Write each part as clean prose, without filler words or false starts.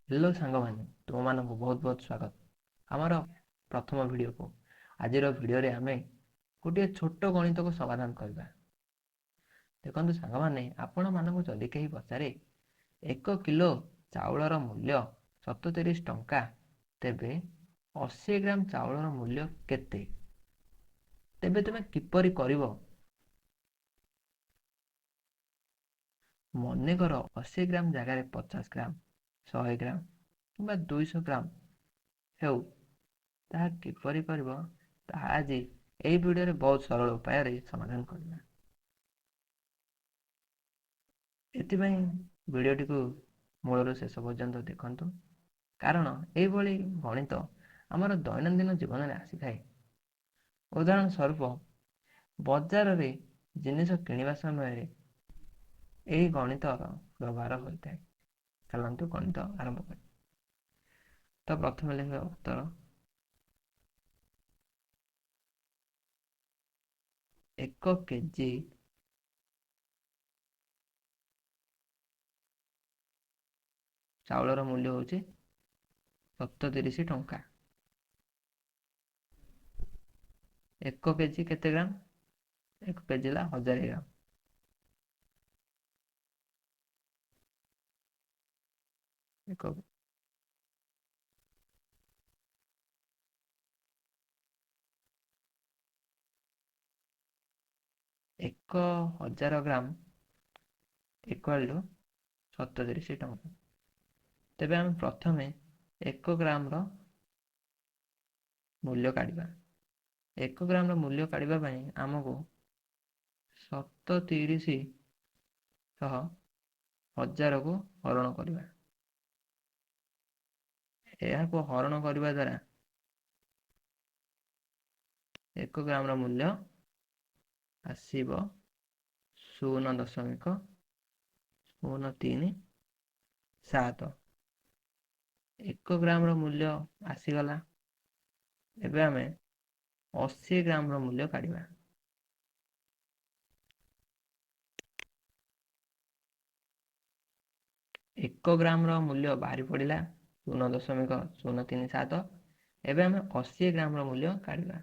Hello ସାଙ୍ଗମାନେ, ତୁମମାନଙ୍କୁ ବହୁତ ବହୁତ ସ୍ୱାଗତ ଆମର ପ୍ରଥମ ଭିଡ଼ିଓକୁ। ଆଜିର ଭିଡ଼ିଓରେ ଆମେ ଗୋଟିଏ ଛୋଟ ଗଣିତକୁ ସମାଧାନ କରିବା। ଦେଖନ୍ତୁ ସାଙ୍ଗମାନେ, ଆପଣମାନଙ୍କୁ ଯଦି କେହି ପଚାରେ 1 କିଲୋ ଚାଉଳର ମୂଲ୍ୟ 77 ଟଙ୍କା, ତେବେ 80 ଗ୍ରାମ ଚାଉଳର ମୂଲ୍ୟ କେତେ? ତେବେ ତୁମେ କିପରି କରିବ? ମନେକର 80 ଗ୍ରାମ ଜାଗାରେ 50 ଗ୍ରାମ, 100 ଗ୍ରାମ କିମ୍ବା 200 ଗ୍ରାମ ହେଉ, ତାହା କିପରି କରିବ ତାହା ଆଜି ଏହି ଭିଡ଼ିଓରେ ବହୁତ ସରଳ ଉପାୟରେ ସମାଧାନ କରିବା। ଏଥିପାଇଁ ଭିଡ଼ିଓଟିକୁ ମୂଳରୁ ଶେଷ ପର୍ଯ୍ୟନ୍ତ ଦେଖନ୍ତୁ, କାରଣ ଏହିଭଳି ଗଣିତ ଆମର ଦୈନନ୍ଦିନ ଜୀବନରେ ଆସିଥାଏ। ଉଦାହରଣ ସ୍ୱରୂପ, ବଜାରରେ ଜିନିଷ କିଣିବା ସମୟରେ ଏହି ଗଣିତର ବ୍ୟବହାର ହୋଇଥାଏ। ଚାଲନ୍ତୁ ଗଣିତ ଆରମ୍ଭ କରିବା। ତ ପ୍ରଥମେ ଲେଖିବା ଉତ୍ତର 1 କେଜି ଚାଉଳର ମୂଲ୍ୟ ହେଉଛି 77 ଟଙ୍କା। 1 କେଜି କେତେ ଗ୍ରାମ? 1 କେଜି ହେଲା 1000 ଗ୍ରାମ। ଏକ 1000 ଗ୍ରାମ ଇକ୍ୱାଲ୍ ଟୁ 77 ଟଙ୍କା। ତେବେ ଆମେ ପ୍ରଥମେ 1 ଗ୍ରାମର ମୂଲ୍ୟ କାଢ଼ିବା। 1 ଗ୍ରାମର ମୂଲ୍ୟ କାଢ଼ିବା ପାଇଁ ଆମକୁ 77 ସହ 1000କୁ ହରଣ କରିବା। ଏହାକୁ ହରଣ କରିବା ଦ୍ୱାରା 1 ଗ୍ରାମର ମୂଲ୍ୟ ଆସିବ 0.037। 1 ଗ୍ରାମର ମୂଲ୍ୟ ଆସିଗଲା। ଏବେ ଆମେ 80 ଗ୍ରାମର ମୂଲ୍ୟ କାଢ଼ିବା। 1 ଗ୍ରାମର ମୂଲ୍ୟ ବାହାରି ପଡ଼ିଲା 0.037। ଏବେ ଆମେ 80 ଗ୍ରାମର ମୂଲ୍ୟ କାଢ଼ିବା।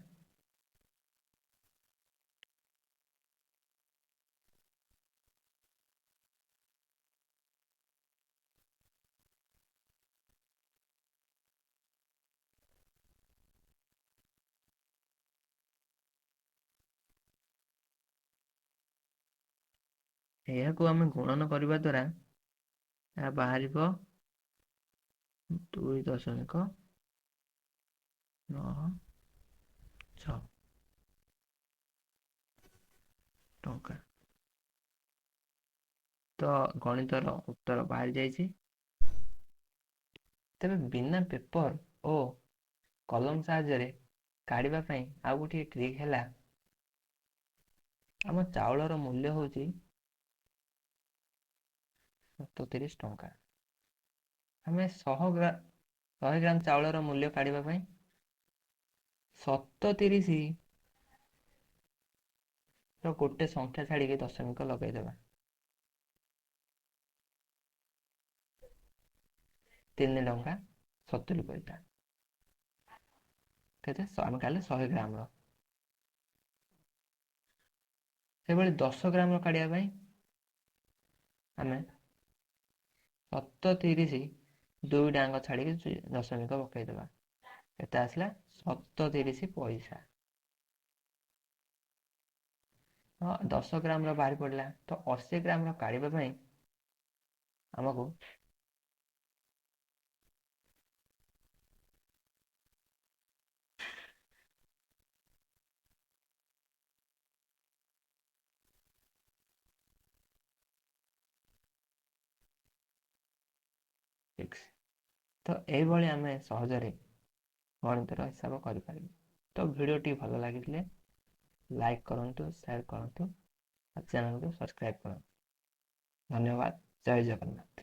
ଏହାକୁ ଆମେ ଗୁଣନ କରିବା ଦ୍ୱାରା ଏହା ବାହାରିବ 2.96 ଟଙ୍କା। ତ ଗଣିତର ଉତ୍ତର ବାହାରି ଯାଇଛି। ତେବେ ବିନା ପେପର ଓ କଲମ ସାହାଯ୍ୟରେ କାଢ଼ିବା ପାଇଁ ଆଉ ଗୋଟିଏ ଟ୍ରିକ୍ ହେଲା, ଆମ ଚାଉଳର ମୂଲ୍ୟ ହେଉଛି 77 ଟଙ୍କା। ଆମେ 100 ଗ୍ରାମ ଚାଉଳର ମୂଲ୍ୟ କାଢ଼ିବା ପାଇଁ 77 ର ଗୋଟେ ସଂଖ୍ୟା ଛାଡ଼ିକି ଦଶମିକ ଲଗାଇଦେବା। 3 ଟଙ୍କା 70 ପଇସା। କେତେ? ଆମେ କାଢ଼ିଲେ 100 ଗ୍ରାମର। ସେଭଳି 10 ଗ୍ରାମର କାଢ଼ିବା ପାଇଁ ଆମେ 77 ଦୁଇଟା ଅଙ୍କ ଛାଡ଼ିକି ଦଶମିକ ପକାଇଦେବା। କେତେ ଆସିଲା? 77 ପଇସା। 10 ଗ୍ରାମର ବାହାରି ପଡ଼ିଲା। ତ 80 ଗ୍ରାମର କାଢ଼ିବା ପାଇଁ ଆମକୁ ତ ଏଇଭଳି ଆମେ ସହଜରେ ଗଣିତର ହିସାବ କରିପାରିବୁ। ତ ଭିଡ଼ିଓଟି ଭଲ ଲାଗିଥିଲେ ଲାଇକ୍ କରନ୍ତୁ, ସେୟାର କରନ୍ତୁ, ଆଉ ଚ୍ୟାନେଲକୁ ସବସ୍କ୍ରାଇବ୍ କରନ୍ତୁ। ଧନ୍ୟବାଦ। ଜୟ ଜଗନ୍ନାଥ।